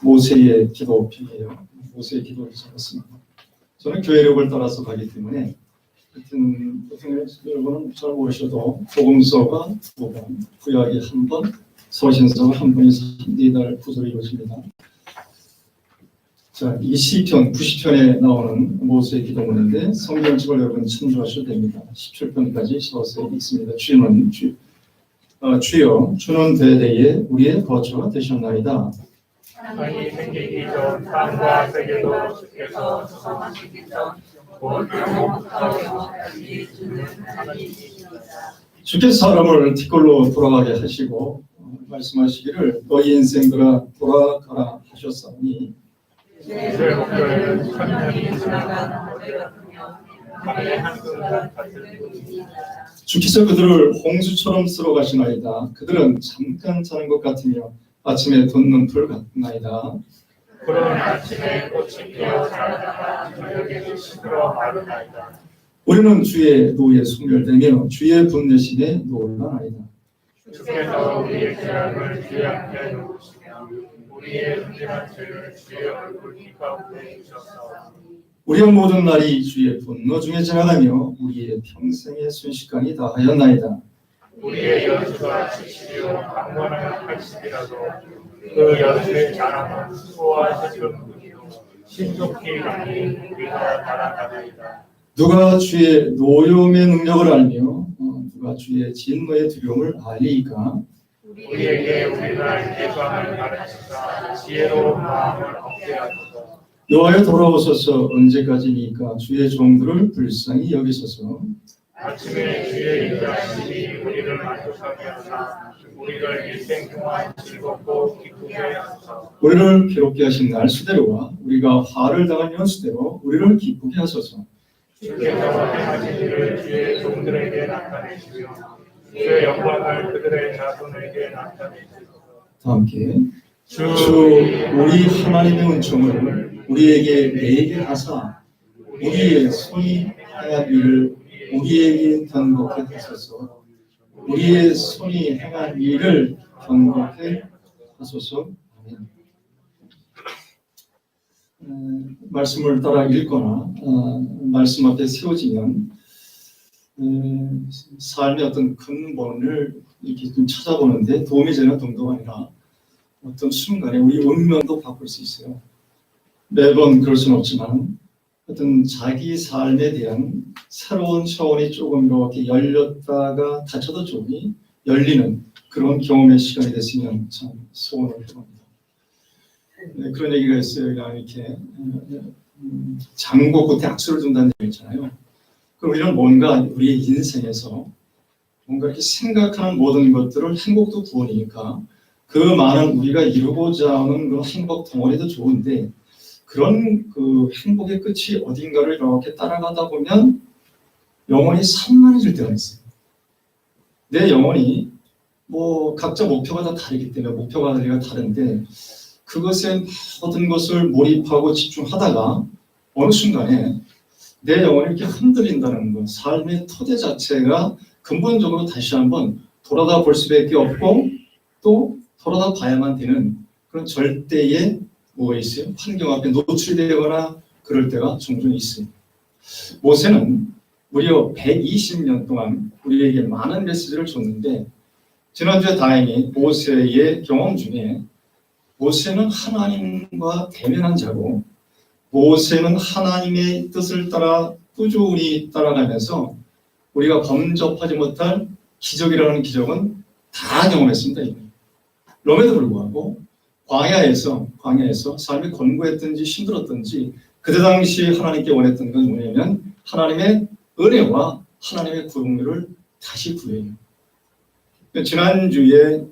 모세의 기도편이에요. 모세의 기도를 적었습니다. 저는 교회력을 따라서 가기 때문에 하여튼 여러분은 잘 모르셔도 복음서가 2번, 구약이 1번, 서신서가 1번에서 4달 구절로 이루어집니다. 자, 이 시편 90편에 나오는 모세의 기도문인데 성경책을 여러분 참조하셔도 됩니다. 17편까지 서서히 읽습니다. 주여 주는 대대에 우리의 거처가 되셨나이다. 세상이 생기기 전 땅과 세계도 주께서 조성하시기 전 곧 영원부터 영원까지 주는 하나님이시니라. 주께서 사람을 뒷걸로 돌아가게 하시고 말씀하시기를 너희 인생들아 돌아가라 하셨사오니 내 목표에는 천년이 지나간 모래 같으며 밤의 한순간 같은 뿐이니라. 주께서 그들을 홍수처럼 쓸어 가시나이다. 그들은 잠깐 자는 것 같으며 아침에 돋는 풀 같나이다. 푸른 아침에 꽃이 피어 자라다가 저녁에는 시들어 마르나이다. 우리는 주의 노에 소멸되며 주의 분내심에 놀라나이다. 주께서 우리의 죄악을 주의 앞에 놓으시며 우리의 은밀한 죄를 주의 얼굴 가운데 주셨사오니 우리의 모든 날이 주의 분노 중에 지나가며 우리의 평생의 순식간이 다하였나이다. 우리의 연수가 70이요 강건하여 80이라도 그 연수의 자랑은 수고와 세금뿐이요 신속히 가니 우리가 날아가나이다. 누가 주의 노여움의 능력을 알며 누가 주의 진노의 두려움을 알리이까. 우리에게 우리날 예방을 가르치사 지혜로운 마음을 얻게 하소서. 여호와여 돌아오소서. 언제까지니까 주의 종들을 불쌍히 여기소서. 아침에 주의 인자하심이 우리를 만족하게 하사 우리를 일생 동안 즐겁고 기쁘게 하소서. 우리를 괴롭게 하신 날 수대로와 우리가 화를 당한 연수대로 우리를 기쁘게 하소서. 주께서 행하신 일을 주의 종들에게 나타내시며 주의 영광을 그들의 자손에게 나타내시소서. 다 함께 주 우리 하나님의 은총을 우리에게 내게 하사 우리의 손이 행한 일을 우리에게 견고케 하소서. 우리의 손이 행한 일을 견고케 하소서. 말씀을 따라 읽거나 말씀 앞에 세워지면 삶의 어떤 근본을 이렇게 좀 찾아보는데 도움이 되는 정도가 아니라 어떤 순간에 우리 운명도 바꿀 수 있어요. 매번 그럴 수는 없지만 어떤 자기 삶에 대한 새로운 차원이 조금 이렇게 열렸다가 닫혀도 조금이 열리는 그런 경험의 시간이 됐으면 참 소원을 해봅니다. 네, 그런 얘기가 있어요. 이렇게 장고 끝에 악수를 둔다는 얘기 있잖아요. 그럼 우리는 뭔가 우리의 인생에서 뭔가 이렇게 생각하는 모든 것들을 행복도 구원이니까 그 많은 우리가 이루고자 하는 그 행복 덩어리도 좋은데 그런 그 행복의 끝이 어딘가를 이렇게 따라가다 보면 영혼이 산만해질 때가 있어요. 내 영혼이 뭐 각자 목표가 다 다르기 때문에 목표가 다른데 그것에 모든 것을 몰입하고 집중하다가 어느 순간에 내 영혼이 이렇게 흔들린다는 것, 삶의 토대 자체가 근본적으로 다시 한번 돌아다 볼 수밖에 없고 또 돌아다 봐야만 되는 그런 절대의 뭐가 있어요? 환경 앞에 노출되거나 그럴 때가 종종 있어요. 모세는 무려 120년 동안 우리에게 많은 메시지를 줬는데 지난주에 다행히 모세의 경험 중에 모세는 하나님과 대면한 자고 모세는 하나님의 뜻을 따라 꾸준히 따라가면서 우리가 범접하지 못할 기적이라는 기적은 다 경험했습니다. 그럼에도 불구하고 광야에서 삶이 권고했든지 힘들었든지 그때 당시 하나님께 원했던 건 뭐냐면 하나님의 은혜와 하나님의 구원을 다시 구해요. 지난주에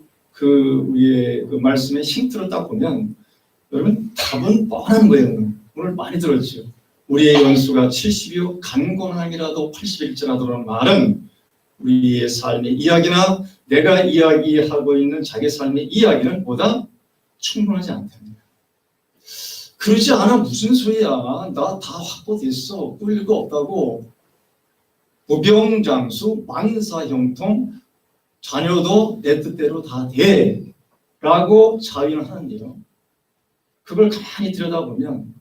우리의 그 말씀의 힌트를 딱 보면 여러분 답은 뻔한 거예요. 오늘 많이 들었죠. 우리의 연수가 70이요 강건함이라도 80일지라도라는 말은 우리의 삶의 이야기나 내가 이야기하고 있는 자기 삶의 이야기는 보다 충분하지 않답니다. 그러지 않아 무슨 소리야. 나 다 확보됐어. 꿀 거 없다고. 무병장수 만사형통 자녀도 내 뜻대로 다 돼. 라고 자위를 하는데요. 그걸 가만히 들여다보면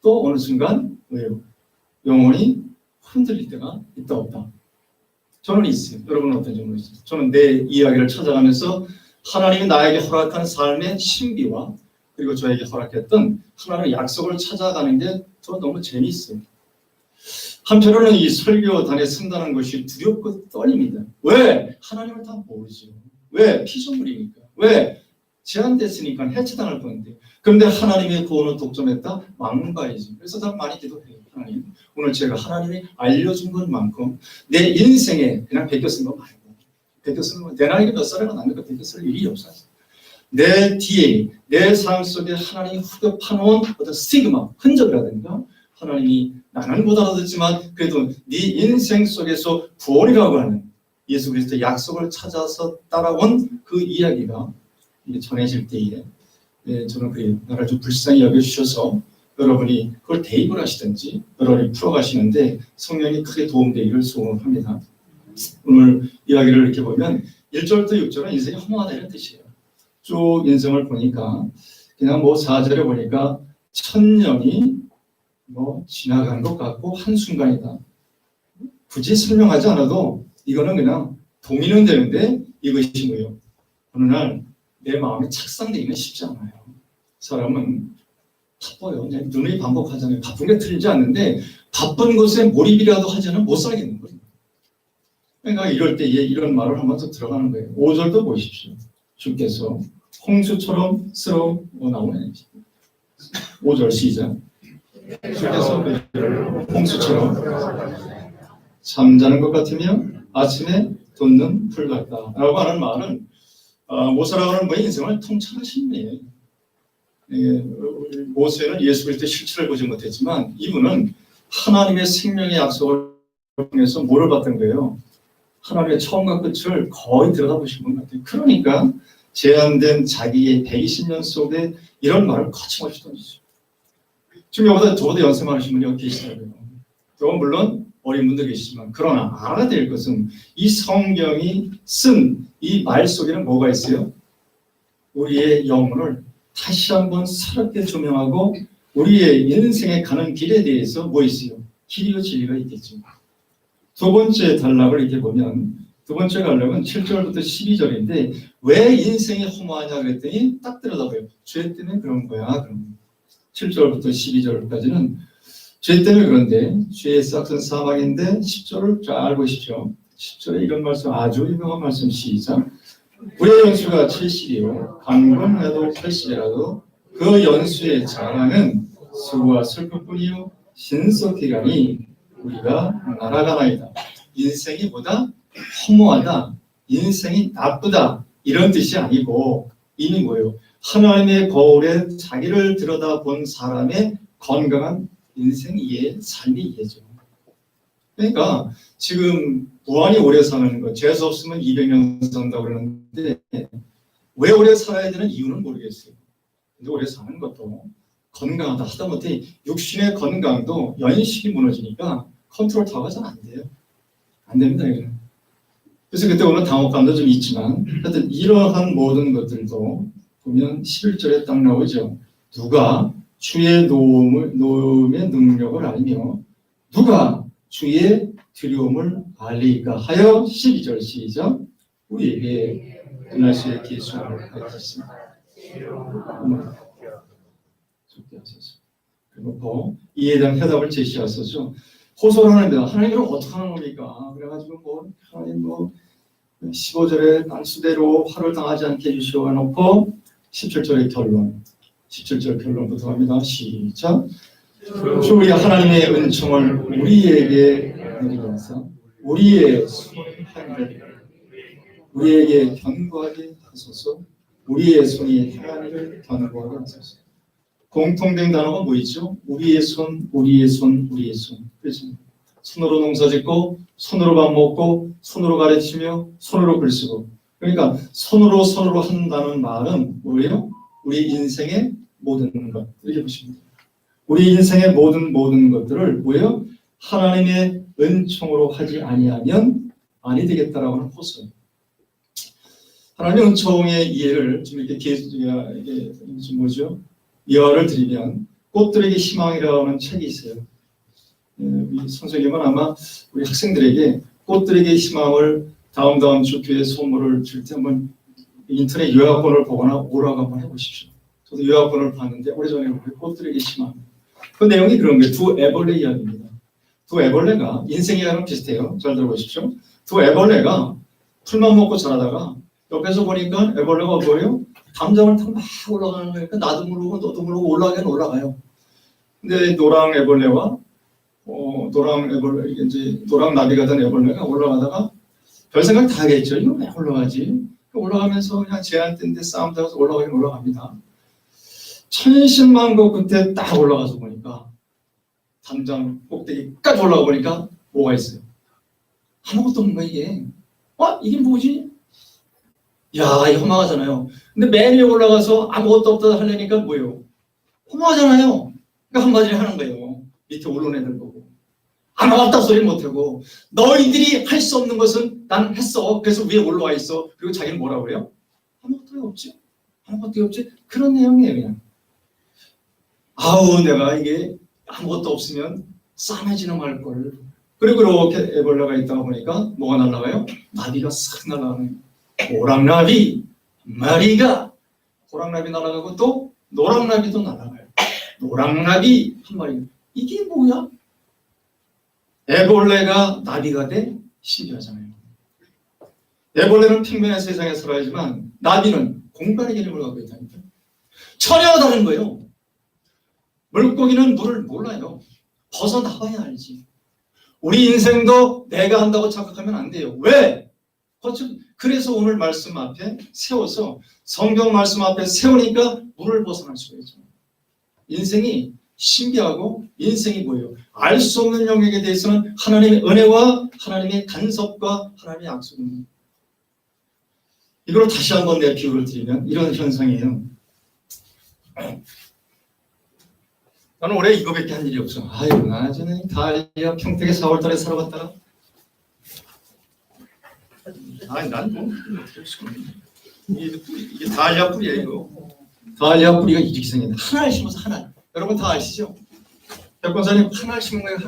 또 어느 순간 왜요? 영혼이 흔들릴 때가 있다 없다. 저는 있어요. 여러분은 어떤지 모르겠어요. 저는 내 이야기를 찾아가면서 하나님이 나에게 허락한 삶의 신비와 그리고 저에게 허락했던 하나님의 약속을 찾아가는 게 저 너무 재미있어요. 한편으로는 이 설교단에 쓴다는 것이 두렵고 떨립니다. 왜? 하나님을 다 모르죠. 왜? 피조물이니까. 왜? 제한됐으니까 해체당할 건데. 그런데 하나님의 구원을 독점했다? 망가이지. 그래서 난 많이 기도해요. 하나님, 오늘 제가 하나님이 알려준 것만큼 내 인생에 그냥 베껴 쓴 거 말고, 베껴 쓰는 건 내 나이가 몇 살이나 나니까 베껴 쓸 일이 없어요. 내 뒤에, 내 삶 속에 하나님이 후벼 파놓은 어떤 스티그마, 흔적이라든가 하나님이 나는 못 알아듣지만 그래도 네 인생 속에서 구원이라고 하는 예수 그리스도의 약속을 찾아서 따라온 그 이야기가 전해질 때에 저는 그래요. 나를 좀 불쌍히 여겨주셔서 여러분이 그걸 대입을 하시든지 여러분이 풀어가시는데 성령이 크게 도움되기를 소원합니다. 오늘 이야기를 이렇게 보면 1절부터 6절은 인생이 허무하다 이런 뜻이에요. 쭉 인생을 보니까 그냥 뭐 4절에 보니까 1000년이 뭐 지나간 것 같고 한순간이다. 굳이 설명하지 않아도 이거는 그냥 동의는 되는데 이것이 뭐예요? 어느 날 내 마음이 착상되기는 쉽지 않아요. 사람은 바빠요. 그냥 눈이 반복하잖아요. 바쁜 게 틀리지 않는데 바쁜 것에 몰입이라도 하지 않으면 못 살겠는 거예요. 그러니까 이럴 때에 이런 말을 한번 더 들어가는 거예요. 5절도 보십시오. 주께서 홍수처럼 쓸어 나오네. 5절 시작. 주께서 홍수처럼 잠자는 것 같으며 아침에 돋는 풀 같다 라고 하는 말은 모세라고 하는 분의 인생을 통찰하신 분이에요. 모세는 예수 그리스도의 실체를 보지 못했지만 이분은 하나님의 생명의 약속을 통해서 뭐를 봤던 거예요? 하나님의 처음과 끝을 거의 들여다보신 분 같아요. 그러니까 제한된 자기의 120년 속에 이런 말을 거침없이 던지죠. 지금 저보다 연세 많으신 분이 계시더라고요. 그건 물론 어린 분도 계시지만 그러나 알아야 될 것은 이 성경이 쓴 이 말 속에는 뭐가 있어요? 우리의 영혼을 다시 한번 새롭게 조명하고 우리의 인생에 가는 길에 대해서 뭐 있어요? 길이와 진리가 있겠죠. 두 번째 단락을 이렇게 보면 두 번째 단락은 7절부터 12절인데 왜 인생이 허무하냐 그랬더니 딱 들여다봐요. 죄 때문에 그런 거야. 그럼 7절부터 12절까지는 죄 때문에 그런데 죄의 싹은 사망인데 10절을 잘 보십시오. 10절에 이런 말씀 아주 유명한 말씀 시작. 우리의 연수가 70이요 강건해도 80이라도 그 연수의 자랑은 수고와 슬픔뿐이요 신속기간이 우리가 날아가나이다. 인생이 보다 허무하다, 인생이 나쁘다 이런 뜻이 아니고 이미 뭐예요? 하나님의 거울에 자기를 들여다본 사람의 건강한 인생 이해, 삶의 이해죠. 그러니까 지금 무한히 오래 사는 것, 재수 없으면 200년 산다고 그러는데 왜 오래 살아야 되는 이유는 모르겠어요. 근데 오래 사는 것도 건강하다 하다못해 육신의 건강도 연식이 무너지니까 컨트롤 타워가 잘 안 돼요. 안 됩니다. 이거는. 그래서 그때 오는 당혹감도 좀 있지만 하여튼 이러한 모든 것들도 보면 11절에 딱 나오죠. 누가 주의 노음의 능력을 알며 누가 주의 두려움을 알리까 하여 12절 시작. 우리에게 그날씨의 기술을 가르치십니다. 그리고 이에 대한 해답을 제시하소서. 호소를 하는데 하나님을 어떻게 하는 겁니까? 그래가지고 뭐 하나님 뭐 15절에 난수대로 화를 당하지 않게 해주시오 놓고 17절의 결론 17절 결론부터 합니다. 시작. 주 우리 하나님의 은총을 우리에게 내리게 하사 우리의 손을 우리에게 견고하게 하소서. 우리의 손이 하나님을 견고하게 하소서. 공통된 단어가 뭐 있죠? 우리의 손, 우리의 손, 우리의 손. 그렇죠? 손으로 농사짓고, 손으로 밥 먹고, 손으로 가르치며, 손으로 글 쓰고. 그러니까 손으로 한다는 말은 뭐예요? 우리 인생의 모든 것. 이렇게 보시면 돼요. 우리 인생의 모든 것들을 뭐예요? 하나님의 은총으로 하지 아니하면 아니 되겠다라고 하는 호소예요. 하나님의 은총의 이해를 좀 이렇게 뭐죠? 예화를 드리면 꽃들에게 희망이라는 책이 있어요. 이 선생님은 아마 우리 학생들에게 꽃들에게 희망을 다음 주 교회 선물을 줄 때 한번 인터넷 요약본을 보거나 오라고 한번 해보십시오. 저도 요약본을 봤는데 오래전에 꽃들에게 희망. 그 내용이 그런 거예요. 두 애벌레 이야기입니다. 두 애벌레가 인생 이야기랑 비슷해요. 잘 들어보십시오. 두 애벌레가 풀만 먹고 자라다가 옆에서 보니까 애벌레가 뭐예요? 담장을 타고 막 올라가는 거니까 나도 모르고 너도 모르고 올라가긴 올라가요. 근데 노랑 애벌레와 노랑 나비가 된 애벌레가 올라가다가 별 생각 다 하겠죠. 이거 왜 올라가지? 올라가면서 그냥 제한 때인데 싸움 잡아서 올라가긴 올라갑니다. 천신만고 끝에 딱 올라가서 보니까 담장 꼭대기까지 올라가 보니까 뭐가 있어요? 아무것도 없는 거야 이게. 이게 뭐지? 야, 이거 허망하잖아요. 근데 맨 위에 올라가서 아무것도 없다 하려니까 뭐예요? 허망하잖아요. 그러니까 한마디를 하는 거예요. 밑에 오른 애들 보고. 아무것도 소리 못하고 너희들이 할 수 없는 것은 난 했어. 그래서 위에 올라와 있어. 그리고 자기는 뭐라고 해요? 아무것도 없지. 아무것도 없지. 그런 내용이에요 그냥. 아우 내가 이게 아무것도 없으면 싸매지는 말걸. 그리고 이렇게 애벌레가 있다가 보니까 뭐가 날아가요? 나비가 싹 날아가는 거예요. 오랑나비 한 마리가 호랑나비 날아가고 또 노랑나비도 날아가요. 노랑나비 한 마리. 이게 뭐야? 애벌레가 나비가 돼? 신기하잖아요. 애벌레는 평면의 세상에 살아야지만 나비는 공간의 개념을 갖고 있다니까. 전혀 다른 거예요. 물고기는 물을 몰라요. 벗어나봐야 알지. 우리 인생도 내가 한다고 착각하면 안 돼요. 왜? 그래서 오늘 말씀 앞에 세워서 성경 말씀 앞에 세우니까 물을 벗어날 수가 있죠. 인생이 신비하고 인생이 뭐예요? 알 수 없는 영역에 대해서는 하나님의 은혜와 하나님의 간섭과 하나님의 약속입니다. 이걸 다시 한번 내 비유를 드리면 이런 현상이에요. 나는 올해 이거밖에 한 일이 없어. 아이고 나 전에 다이아 평택에 4월달에 살아봤다가 난 뭐 이게 다이아 뿌리예요 이거. 다이아 뿌리가 이렇게 생겼네. 하나를 심어서 하나. 여러분 다 아시죠? 백권사님 하나를 심은 거예요.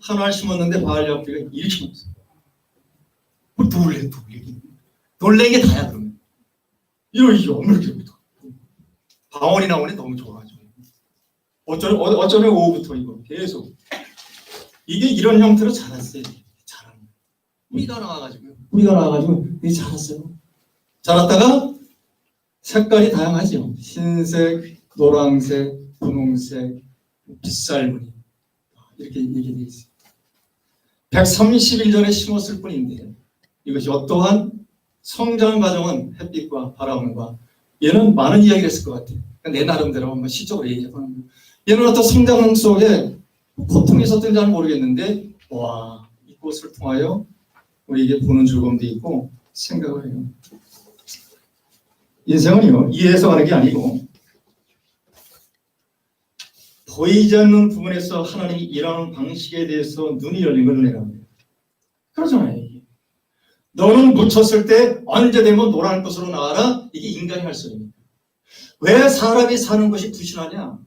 하나를 심었는데 다이아 뿌리가 이렇게 심었어요. 놀래게 다야 그러면. 이렇게 방언이 나오니 너무 좋아가지고. 어쩌면 오후부터 이거 계속 이게 이런 형태로 자랐어요. 뿌리가 나와가지고 이게 자랐어요. 자랐다가 색깔이 다양하죠. 흰색, 노란색, 분홍색, 빗살무늬 이렇게 얘기되어 있어요. 131년에 심었을 뿐인데 이것이 어떠한 성장 과정은 햇빛과 바람과 얘는 많은 이야기를 했을 것 같아요. 내 나름대로 한번 시적으로 얘기해보는 거예요. 얘는 어떤 성장 속에 고통이 있었던지는 모르겠는데 이 꽃을 통하여 우리에게 보는 즐거움도 있고 생각을 해요. 인생은요 이해해서 가는 게 아니고 보이지 않는 부분에서 하나님이 일하는 방식에 대해서 눈이 열린 걸 내라고 해요. 그러잖아요. 너는 묻혔을 때 언제 되면 노란 것으로 나와라. 이게 인간이 할 소리입니다. 왜 사람이 사는 것이 부실하냐?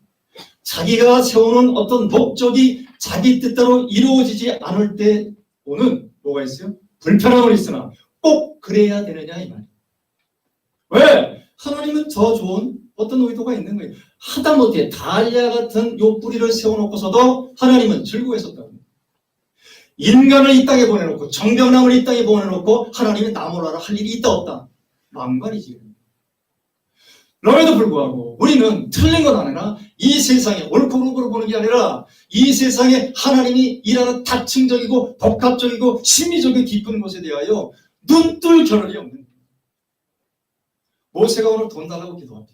자기가 세우는 어떤 목적이 자기 뜻대로 이루어지지 않을 때 오는 뭐가 있어요? 불편함은 있으나 꼭 그래야 되느냐 이 말이에요. 왜? 하나님은 더 좋은 어떤 의도가 있는 거예요. 하다못해 다리아 같은 요 뿌리를 세워놓고서도 하나님은 즐거워했었다고. 인간을 이 땅에 보내놓고 정병남을 이 땅에 보내놓고 하나님이 나무라라 할 일이 있다 없다. 망발이지. 그럼에도 불구하고 우리는 틀린 건 아니라 이 세상에 옳고 그름으로 보는 게 아니라 이 세상에 하나님이 일하는 다층적이고 복합적이고 심리적인 깊은 것에 대하여 눈뜰 겨를이 없는 거예요. 모세가 오늘 돈 달라고 기도합니다.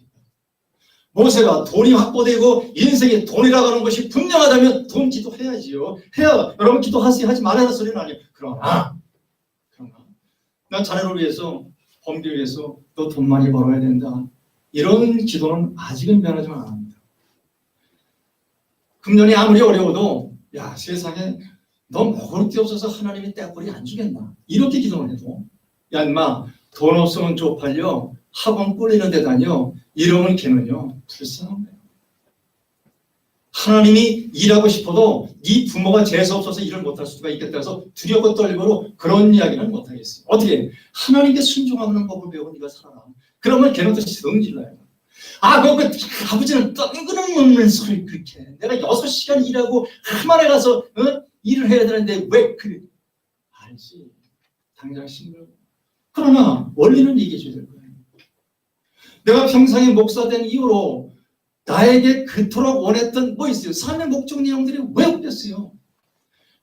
모세가 돈이 확보되고 인생에 돈이라고 하는 것이 분명하다면 돈 기도해야지요. 해야 여러분 기도하세요 하지 말아야 소리는 아니에요. 그러나 난 자네를 위해서 범기를 위해서 너 돈 많이 벌어야 된다. 이런 기도는 아직은 변하지만 않습니다. 금년이 아무리 어려워도 야 세상에 너 먹을 게 없어서 하나님이 떼꼬리 안 주겠나 이렇게 기도를 해도 야 인마 돈 없으면 쪽팔려 학원 꿀리는 데 다녀 이러면 걔는요 불쌍한 거예요. 하나님이 일하고 싶어도 네 부모가 재수 없어서 일을 못할 수가 있겠다 해서 두렵고 떨리고 그런 이야기는 못하겠어요. 어떻게? 하나님께 순종하는 법을 배우고 네가 살아라. 그러면 걔는 또 성질나요. 그 아버지는 뜬금없는 소리 그렇게 해. 내가 6시간 일하고 하만에 가서 일을 해야 되는데 왜 그래? 알지. 당장 신경. 그러나 원리는 얘기해줘야 될 거예요. 내가 평생에 목사된 이후로 나에게 그토록 원했던 뭐 있어요? 삶의 목적 내용들이 왜 없겠어요?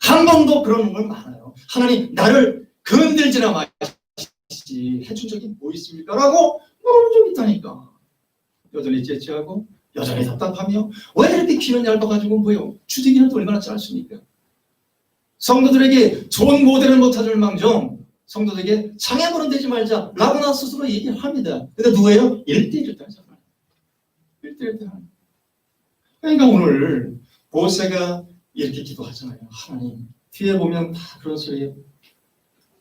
한 번도 그런 걸 많아요. 하나님 나를 건들지나 마시지 해준 적이 뭐 있습니까? 라고 물어본 적이 있다니까. 여전히 째째하고 여전히 답답하며 왜 이렇게 귀는 얇아가지고 뭐요? 주둥이는 또 얼마나 짧습니까? 성도들에게 좋은 모델을 못하줄 망정 성도들에게 장애물은 되지 말자 라고 나 스스로 얘기합니다. 근데 누구예요? 1대1을 따잖아요. 1대1 때 하나님. 그러니까 오늘 모세가 이렇게 기도하잖아요. 하나님 뒤에 보면 다 그런 소리예요.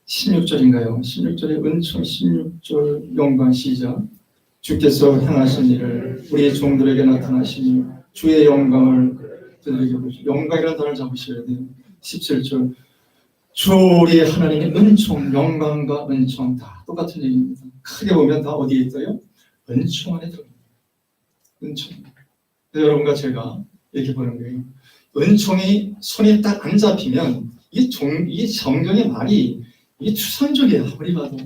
16절인가요? 16절에 은총 16절 영광 시작. 주께서 행하신 일을 우리 종들에게 나타나시니 주의 영광을 그들에게 보시고 영광이라는 단어를 잡으셔야 돼요. 17절 주 우리 하나님의 은총, 영광과 은총 다 똑같은 얘기입니다. 크게 보면 다 어디에 있어요? 은총 안에 들어있습니다. 은총. 여러분과 제가 이렇게 보는 거예요. 은총이 손이 딱 안 잡히면 이 성경의 말이 이게 추상적이에요. 아무리 봐도.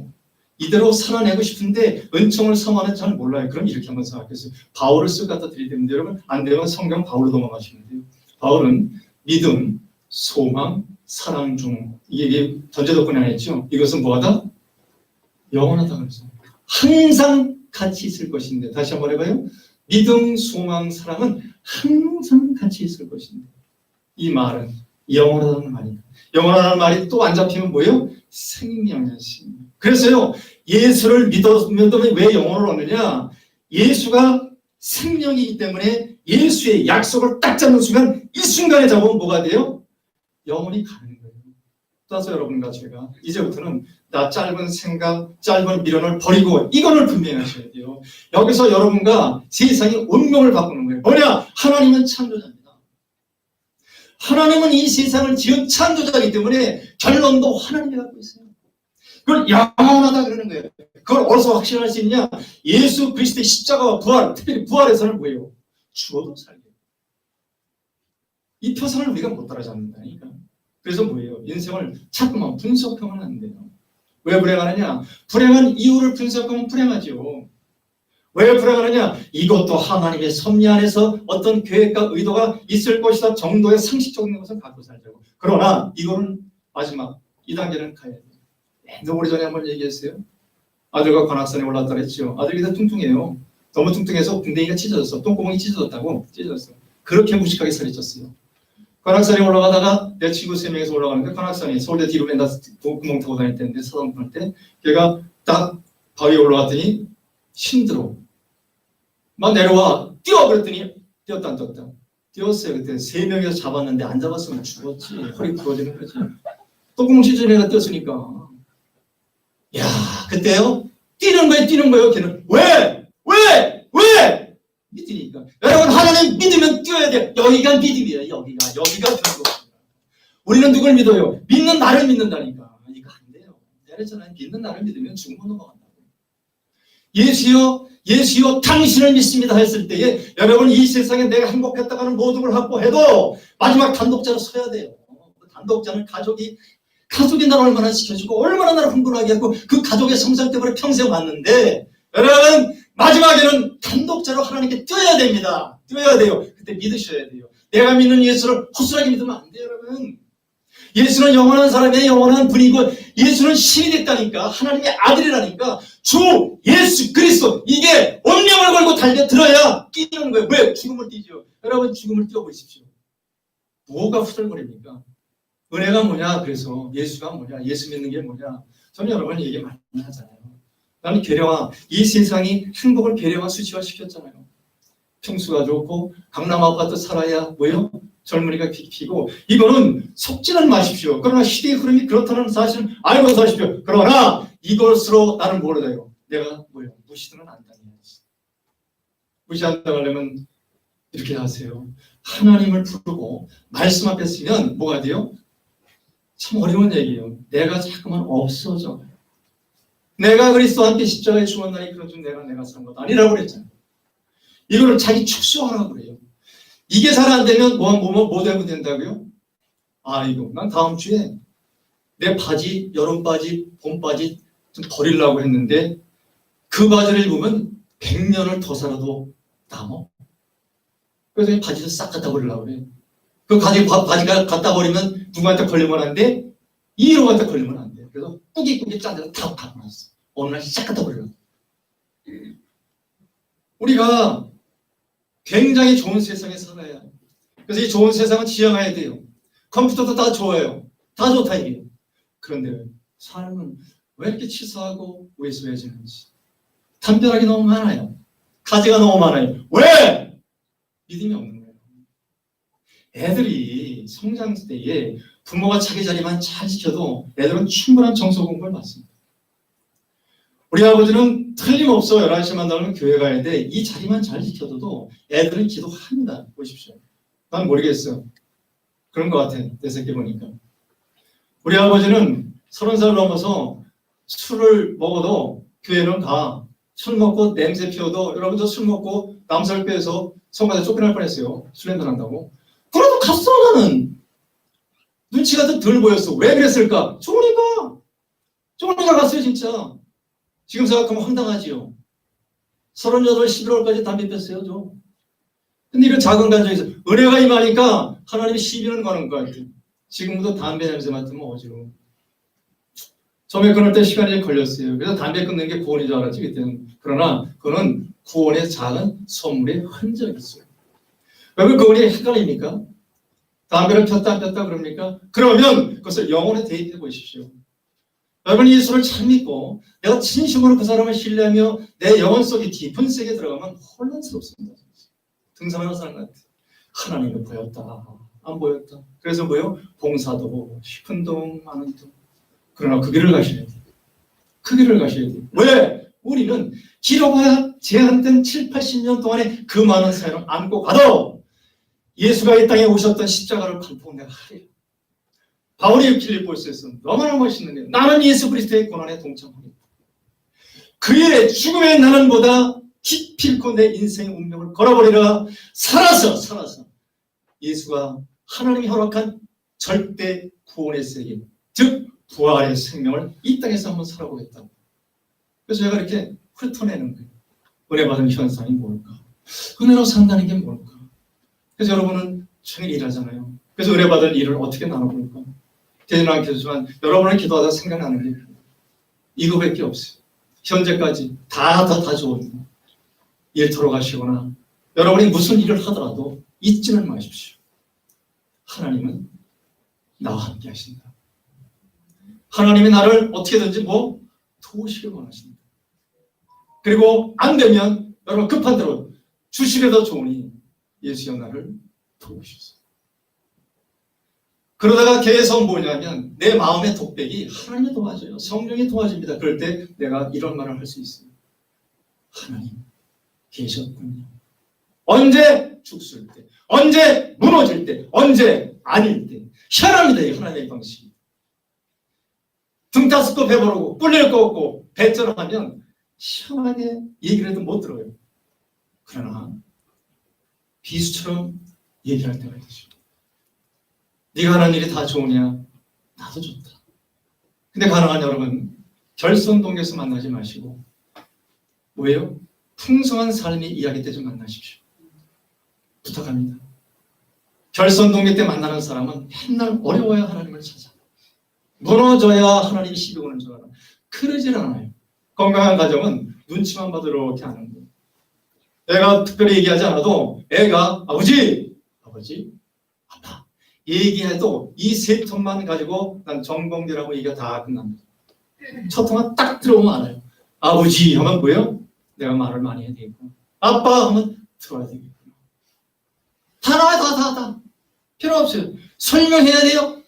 이대로 살아내고 싶은데 은총을 성화는 잘 몰라요. 그럼 이렇게 한번 생각했어요. 바울을 쓱 갖다 드리는데 여러분 안 되면 성경 바울로 넘어가시면 돼요. 바울은 믿음, 소망, 사랑 중 이게 전제조건이 하나 있죠. 이것은 뭐하다? 영원하다 그래서 항상 같이 있을 것인데 다시 한번 해봐요. 믿음, 소망, 사랑은 항상 같이 있을 것인데 이 말은 영원하다는 말입니다. 영원하다는 말이 또 안 잡히면 뭐예요? 생명이야. 생명. 그래서요 예수를 믿으면 왜 영혼을 얻느냐? 예수가 생명이기 때문에 예수의 약속을 딱 잡는 순간 이 순간에 잡으면 뭐가 돼요? 영혼이 가는 거예요. 따라서 여러분과 제가 이제부터는 나 짧은 생각, 짧은 미련을 버리고 이거를 분명히 하셔야 돼요. 여기서 여러분과 세상의 운명을 바꾸는 거예요. 뭐냐? 하나님은 창조자입니다. 하나님은 이 세상을 지은 창조자이기 때문에 결론도 하나님이 갖고 있어요. 그걸 영원하다 그러는 거예요. 그걸 어디서 확신할 수 있냐? 예수 그리스도의 십자가와 부활, 특별히 부활에서는 뭐예요? 죽어도 살게. 이 표상을 우리가 못 따라잡는다니까. 그래서 뭐예요? 인생을 자꾸만 분석하면 안 돼요. 왜 불행하느냐? 불행한 이유를 분석하면 불행하죠. 왜 불행하느냐? 이것도 하나님의 섭리 안에서 어떤 계획과 의도가 있을 것이다 정도의 상식적인 것을 갖고 살자고. 그러나 이거는 마지막 2단계는 가야 돼요. 너무 오래전에 한번 얘기했어요. 아들과 관악산에 올랐다 그랬죠. 아들이 다 뚱뚱해요. 너무 뚱뚱해서 궁뎅이가 찢어졌어. 똥구멍이 찢어졌다고 찢어졌어. 그렇게 무식하게 살이 쪘어요. 관악산에 올라가다가 내 친구 3명이서 올라가는데 관악산이 서울대 뒤로 맨날 구멍 타고 다닐 때인데 사당 탈 때 걔가 딱 바위에 올라갔더니 힘들어. 막 내려와 뛰어 그랬더니 뛰었다 안 뛰었다. 뛰었어요. 그때 3명이서 잡았는데 안 잡았으면 죽었지. 허리 부러지는 거지. 똥구멍 찢어진 애가 뛰었으니까. 야 그때요 뛰는 거예요. 걔는 왜? 믿으니까. 여러분 하나님 믿으면 뛰어야 돼. 여기가 믿음이에요. 여기가 믿음입니다. 우리는 누굴 믿어요? 믿는 나를 믿는다니까. 이거 안 돼요. 내가 믿는 나를 믿으면 죽으면 넘어간다고. 예수여 당신을 믿습니다 했을 때에 여러분 이 세상에 내가 행복했다고 하는 모든 걸 확보해도 마지막 단독자로 서야 돼요. 그 단독자는 가족이 나를 얼마나 지켜주고 얼마나 나를 흥분하게 하고 그 가족의 성장 때문에 평생 왔는데 여러분 마지막에는 단독자로 하나님께 뛰어야 됩니다. 뛰어야 돼요. 그때 믿으셔야 돼요. 내가 믿는 예수를 허술하게 믿으면 안 돼요. 여러분 예수는 영원한 사람이에요. 영원한 분이고 예수는 신이 됐다니까. 하나님의 아들이라니까. 주 예수 그리스도 이게 운명을 걸고 달려들어야 뛰는 거예요. 왜? 죽음을 뛰죠. 여러분 죽음을 뛰어보십시오. 뭐가 후덜거립니까? 은혜가 뭐냐? 그래서 예수가 뭐냐? 예수 믿는 게 뭐냐? 저는 여러분 얘기 많이 하잖아요. 나는 계량화, 이 세상이 행복을 계량화 수치화 시켰잖아요. 평수가 좋고 강남하고 같이 살아야 뭐예요? 젊은이가 피고 이거는 속지는 마십시오. 그러나 시대의 흐름이 그렇다는 사실은 알고 사십시오. 그러나 이것으로 나는 뭘 해요? 내가 뭐예요? 무시들은 안 당해야지. 무시한다고 하려면 이렇게 하세요. 하나님을 부르고 말씀 앞에 쓰면 뭐가 돼요? 참 어려운 얘기예요. 내가 자꾸만 없어져. 내가 그리스도와 함께 십자가에 죽었나니 그런 줄 내가 산 것 아니라고 그랬잖아요. 이거를 자기 축소하라고 그래요. 이게 잘 안 되면 뭐 되면 된다고요? 이거 난 다음 주에 내 바지, 여름 바지, 봄 바지 좀 버리려고 했는데 그 바지를 입으면 100년을 더 살아도 남어. 그래서 이 바지를 싹 갖다 버리려고 그래요. 그 바지가 갖다 버리면 누구한테 걸리면 안 돼? 이로한테 걸리면 안 돼. 그래서 꾸깃꾸깃 짠 데서 다 박아놨어. 어느 날 싹 갖다 버리려고. 우리가 굉장히 좋은 세상에 살아야 해요. 그래서 이 좋은 세상은 지향해야 돼요. 컴퓨터도 다 좋아요. 다 좋다 이게. 그런데 삶은 왜 이렇게 치사하고 왜소해지는지. 담벼락이 너무 많아요. 가지가 너무 많아요. 왜? 믿음이 없는 거예요. 애들이 성장 때에 부모가 자기 자리만 잘 지켜도 애들은 충분한 정서 공부를 받습니다. 우리 아버지는 틀림없어 11시 만나면 교회 가야 돼. 이 자리만 잘 지켜도 애들은 기도합니다. 보십시오. 난 모르겠어요. 그런 것 같아. 내 새끼 보니까. 우리 아버지는 30살 넘어서 술을 먹어도 교회는 가. 술 먹고 냄새 피워도 여러분도 술 먹고 남살 빼서 성가대 쫓겨날 뻔했어요. 술 냄새 난다고. 그래도 갔어 나는. 눈치가 더 덜 보였어. 왜 그랬을까? 종훈이가 갔어요 진짜. 지금 생각하면 황당하지요. 38, 11월까지 담배 폈어요 저. 근데 이런 작은 감정에서 은혜가 임하니까 하나님이 시비는 거는 것 같아요. 지금부터 담배 냄새 맡으면 어지러워. 처음에 끊을 때 시간이 걸렸어요. 그래서 담배 끊는 게 구원인 줄 알았지 그때는. 그러나 그거는 구원의 작은 선물의 흔적이 있어요. 왜 그분이 헷갈립니까? 담배를 폈다 안 폈다 그럽니까? 그러면 그것을 영혼에 대입해 보십시오. 여러분이 예수를 잘 믿고 내가 진심으로 그 사람을 신뢰하며 내 영혼 속에 깊은 세계에 들어가면 혼란스럽습니다. 등산하는 사람 같아. 하나님이 보였다. 안 보였다. 그래서 뭐요? 봉사도 깊은 동 많은 동. 그러나 그 길을 가셔야 돼요. 그 길을 가셔야 돼요. 왜? 우리는 길어봐야 제한된 7, 80년 동안에 그 많은 사연을 안고 가도 예수가 이 땅에 오셨던 십자가를 반복 내가 하래요. 바울이 필립보스에서 너무나 멋있는 게 나는 예수 그리스도의 고난에 동참하겠다. 그의 죽음의 나는보다 기필코 내 인생의 운명을 걸어버리라. 살아서 예수가 하나님이 허락한 절대 구원의 세계, 즉 부활의 생명을 이 땅에서 한번 살아보겠다. 그래서 제가 이렇게 훑어내는 거예요. 은혜 받은 현상이 뭘까? 은혜로 산다는 게 뭘까? 그래서 여러분은 종일 일하잖아요. 그래서 은혜 받은 일을 어떻게 나눠볼까? 되지는 않겠지만 여러분을 기도하다 생각나는 게 이거밖에 없어요. 현재까지 다 좋은 일터로 가시거나 여러분이 무슨 일을 하더라도 잊지는 마십시오. 하나님은 나와 함께 하신다. 하나님이 나를 어떻게든지 도우시길 원하십니다. 그리고 안 되면 여러분 급한 대로 주시려도 좋으니 예수여 나를 도우시소서. 그러다가 계속 뭐냐면 내 마음의 독백이 하나님이 도와줘요. 성령이 도와줍니다. 그럴 때 내가 이런 말을 할 수 있어요. 하나님 계셨군요. 언제 죽을 때, 언제 무너질 때, 언제 아닐 때. 희한합니다. 이 하나님의 방식이. 등 따스고 배부르고 뿔릴 거 없고 배절하면 시원하게 얘기를 해도 못 들어요. 그러나 비수처럼 얘기할 때가 있죠. 네가 하는 일이 다 좋으냐? 나도 좋다. 근데 가능한 여러분 결선동에서 만나지 마시고 뭐예요? 풍성한 삶의 이야기 때 좀 만나십시오. 부탁합니다. 결선동계 때 만나는 사람은 맨날 어려워야 하나님을 찾아. 무너져야 하나님이 시비 오는 줄 알아. 그러질 않아요. 건강한 가정은 눈치만 봐도 이렇게 아는 거예요. 애가 특별히 얘기하지 않아도 애가 아버지, 아빠 얘기해도 이 세 톤만 가지고 난 정봉대라고 얘기가 다 끝납니다. 첫 톤만 딱 들어오면 알아요. 아버지 하면 뭐예요? 내가 말을 많이 해야 되겠구나. 아빠 하면 들어야 되겠구나. 다 나와요. 다. 필요 없어요. 설명해야 돼요.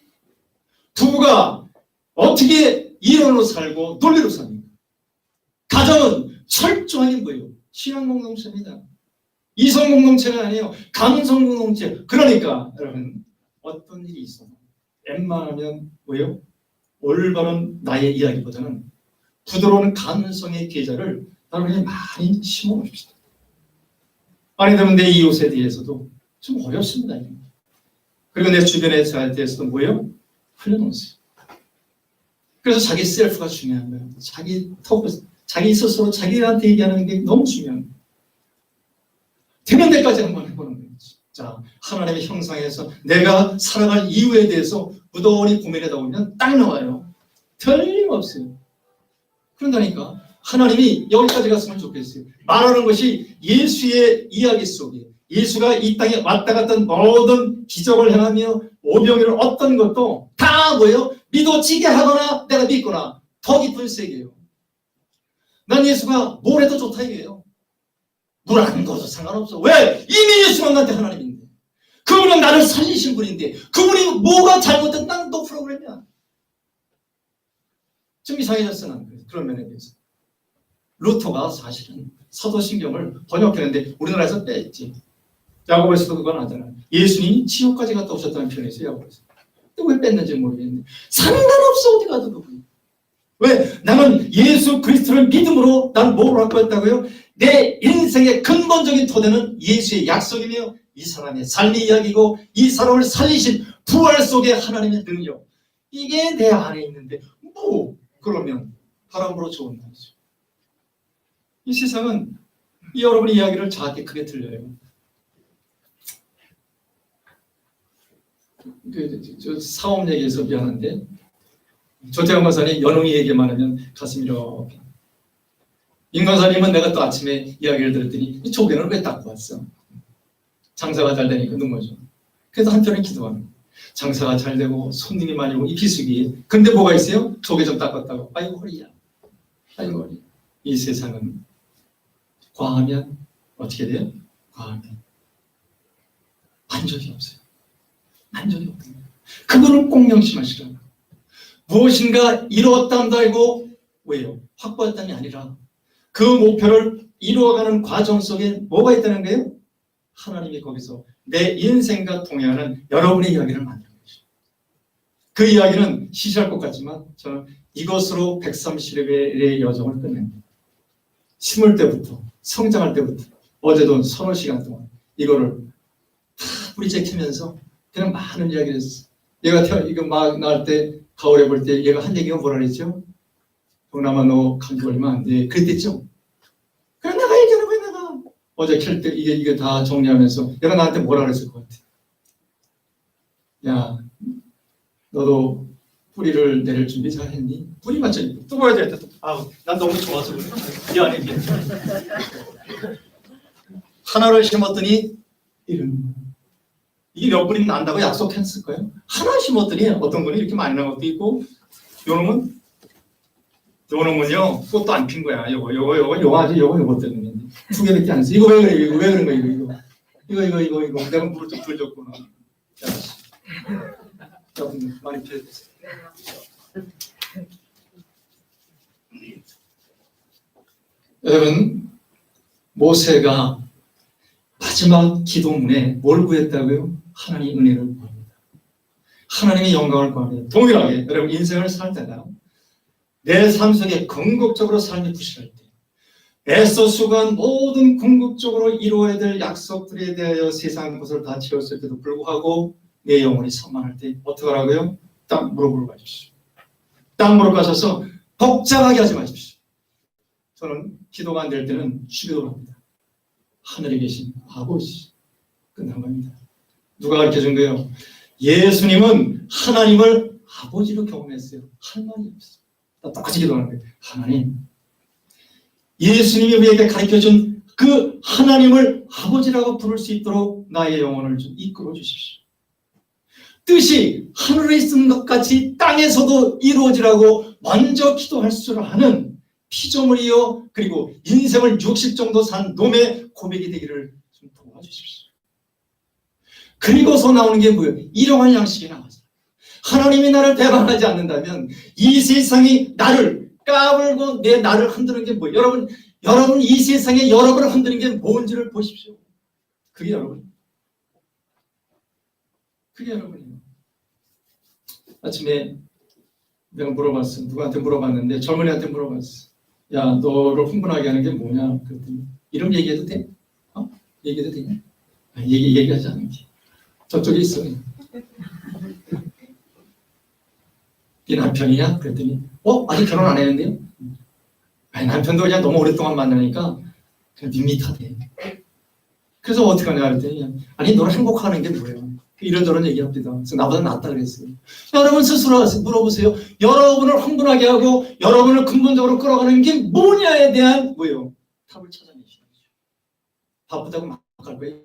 부부가 어떻게 이론으로 살고 논리로 삽니까? 가정은 철저하게 뭐예요? 신앙 공동체입니다. 이성 공동체가 아니에요. 감성 공동체. 그러니까 여러분 어떤 일이 있어도 웬만하면 뭐예요? 올바른 나의 이야기보다는 부드러운 감성의 계좌를 여러분이 많이 심어놓읍시다. 아니 되면 내 이웃에 대해서도 좀 어렵습니다. 그리고 내 주변에 살 대해서도 뭐예요? 흘려놓으세요. 그래서 자기 셀프가 중요한 거예요. 자기 스스로 자기한테 얘기하는 게 너무 중요한 거예요. 되는 데까지 한번 해보는 거예요. 자, 하나님의 형상에서 내가 살아갈 이유에 대해서 무더니 고민하다 보면 딱 나와요. 틀림없어요. 그런다니까 하나님이 여기까지 갔으면 좋겠어요. 말하는 것이 예수의 이야기 속에 예수가 이 땅에 왔다 갔다 모든 기적을 행하며 오병이를 어떤 것도 다 뭐예요? 믿어지게 하거나 내가 믿거나 더 깊은 세계예요. 난 예수가 뭘 해도 좋다 이게요. 물 안 넣어도 상관없어. 왜? 이미 예수가 나한테 하나님인데 그분은 나를 살리신 분인데 그분이 뭐가 잘못된 난 너 프로그램이야. 좀 이상해졌어 난 그런 면에 대해서. 루터가 사실은 사도신경을 번역했는데 우리나라에서 뺐지. 야고보에서도 그건 하잖아요. 예수님이 지옥까지 갔다 오셨다는 표현이 있어요. 야고보에서. 근데 왜 뺐는지 모르겠는데 상관없어 어디 가도 그분. 왜? 나는 예수 그리스도를 믿음으로 난 뭐로 확보했다고요? 내 인생의 근본적인 토대는 예수의 약속이며 이 사람의 삶의 이야기고 이 사람을 살리신 부활 속의 하나님의 능력. 이게 내 안에 있는데 뭐 그러면 바람으로 좋은 말이죠. 이 세상은 이 여러분의 이야기를 정확히 크게 들려요. 저 사업 얘기해서 미안한데 조태환 권사님 연웅이 얘기만 하면 가슴이 이렇게. 임 권사님은 내가 또 아침에 이야기를 들었더니 이 조개는 왜 닦고 왔어? 장사가 잘 되니까 눈물죠. 그래서 한편은 기도하는 거예요. 장사가 잘 되고 손님이 많이 오고 이 비수기에 근데 뭐가 있어요? 조개 좀 닦았다고 아이고 허리야. 아이고 허리. 이 세상은 과하면 어떻게 돼요? 과하면 만족이 없어요. 만족이 없어요. 그거를 꼭 명심하시라고. 무엇인가 이루었다는 알고 왜요? 확보했다는 게 아니라 그 목표를 이루어가는 과정 속에 뭐가 있다는 거예요? 하나님이 거기서 내 인생과 동행하는 여러분의 이야기를 만드는 거죠. 그 이야기는 시시할 것 같지만 저는 이것으로 130일의 여정을 끝냅니다. 심을 때부터 성장할 때부터 어제도 서너 시간 동안 이거를 다 뿌리째 키면서 그냥 많은 이야기를 했어요. 얘가 이거 막 나올 때 가을에 볼 때 얘가 한 얘기가 뭐라 그랬죠? 동남아 너 감기 걸리면 안 돼. 그랬댔죠? 그래 내가 얘기하는 거야 내가. 어제 킬 때 이게 다 정리하면서 얘가 나한테 뭐라 그랬을 것 같아. 야 너도 뿌리를 내릴 준비 잘 했니? 뿌리 맞춰 또 봐야 되겠다. 난 너무 좋아서 그래. 미안해. 하나를 심었더니 이런 이게 몇 뿌리는 난다고 약속했을 거예요. 하나 심었더니 어떤 거는 이렇게 많이 난 것도 있고 요놈은요 꽃도 안 핀 거야. 요거 아주 요거 때문에 두 개밖에 안 했어. 이거 왜 그래? 이거 왜 그런 거야? 이거 내가 물을 좀 돌렸구나. 자, 많이 피해주세요. 여러분 모세가 마지막 기도문에 뭘 구했다고요? 하나님의 은혜를 구합니다. 하나님의 영광을 구합니다. 동일하게 여러분 인생을 살 때가 내 삶 속에 궁극적으로 삶이 부실할 때 애써 수고한 모든 궁극적으로 이루어야 될 약속들에 대하여 세상 것을 다 채웠을 때도 불구하고 내 영혼이 산만할 때 어떡하라고요? 딱 무릎을 가십시오. 딱 무릎 가셔서 복잡하게 하지 마십시오. 저는 기도가 안 될 때는 기도를 합니다. 하늘에 계신 아버지 끝난 겁니다. 누가 가르쳐준 거예요? 예수님은 하나님을 아버지로 경험했어요. 할 말이 없어요. 똑같이 기도하는 거예요. 하나님 예수님이 우리에게 가르쳐준 그 하나님을 아버지라고 부를 수 있도록 나의 영혼을 좀 이끌어 주십시오. 뜻이 하늘에 있는 것 같이 땅에서도 이루어지라고 먼저 기도할 줄 아는 피조물이요 그리고 인생을 60 정도 산 놈의 고백이 되기를 좀 도와주십시오. 그리고서 나오는 게 뭐예요? 이러한 양식이 나와서 하나님이 나를 배반하지 않는다면 이 세상이 나를 까불고 내 나를 흔드는 게 뭐예요? 여러분 이 세상에 여러분을 흔드는 게 뭔지를 보십시오. 그게 여러분. 그게 여러분이에요. 아침에 내가 물어봤어. 누구한테 물어봤는데 젊은이한테 물어봤어. 야, 너를 흥분하게 하는 게 뭐냐? 그랬더니 이름 얘기해도 돼? 얘기해도 되냐? 얘기하지 않는 게. 저쪽에 있어. 네 남편이냐? 그랬더니 아직 결혼 안 했는데요? 아니, 남편도 그냥 너무 오랫동안 만나니까 그냥 밋밋하대. 그래서 어떻게 하냐 그랬더니 아니 너를 행복하는 게 뭐예요? 이런저런 얘기합니다. 그래서 나보다 낫다 그랬어요. 여러분 스스로 물어보세요. 여러분을 흥분하게 하고 여러분을 근본적으로 끌어가는 게 뭐냐에 대한 뭐예요? 답을 찾아내시는 거죠. 바쁘다고 막 갈 거예요.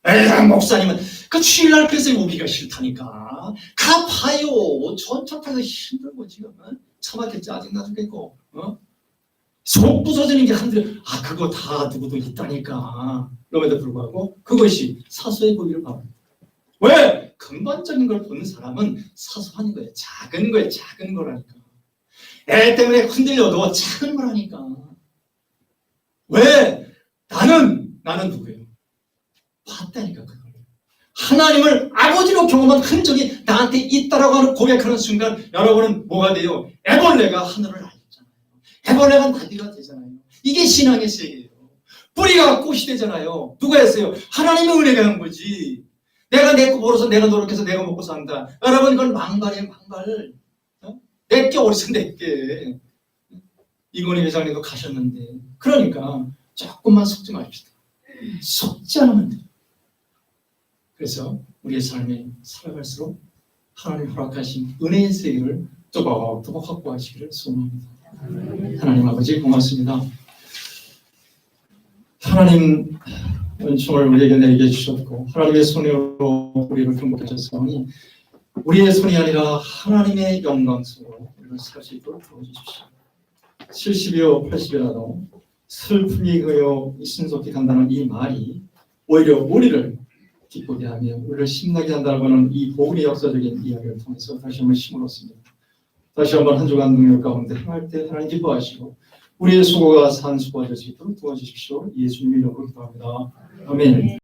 에이, 목사님은 그 주일날 그래서 오기가 싫다니까. 가봐요. 전철타서 힘들고 지금 차밖에 짜증나죽겠고 속 부서지는 게 한들 그거 다 누구도 있다니까. 그럼에도 불구하고 그것이 사소해 보기를 바랍니다. 왜? 근본적인 걸 보는 사람은 사소한 거예요. 작은 거예요. 작은 거라니까. 애 때문에 흔들려도 작은 거라니까. 왜? 나는 누구예요? 봤다니까 그걸. 하나님을 아버지로 경험한 흔적이 나한테 있다라고 하는 고백하는 순간 여러분은 뭐가 돼요? 애벌레가 하늘을 알잖아요. 애벌레가 나비가 되잖아요. 이게 신앙의 세계예요. 뿌리가 꽃이 되잖아요. 누가 했어요? 하나님의 은혜가 한 거지. 내가 내 거 벌어서 내가 노력해서 내가 먹고 산다. 여러분 이건 망발이에요. 망발. 내게 어디서 내게. 이건희 회장님도 가셨는데 그러니까 조금만 속지 맙시다. 속지 않으면 돼요. 그래서 우리의 삶에 살아갈수록 하나님 허락하신 은혜의 세계를 또박또박 확보하시기를 소원합니다. 하나님 아버지 고맙습니다. 하나님 은총을 우리에게 내게 주셨고 하나님의 손으로 우리를 경복하셨으니 우리의 손이 아니라 하나님의 영광스러워 우리를 살 수 있도록 도와주십시오. 70이요 80이라도 슬프게 그여 신속히 간다는 이 말이 오히려 우리를 기쁘게 하며 우리를 신나게 한다고 하는 이 복음의 역사적인 이야기를 통해서 다시 한번 힘을 얻습니다. 다시 한번 한 주간 능력 가운데 행할 때 하나님 기뻐하시고 우리의 수고가 산 수고가 될 수 있도록 도와주십시오. 예수님의 이름으로 기도합니다. 아멘.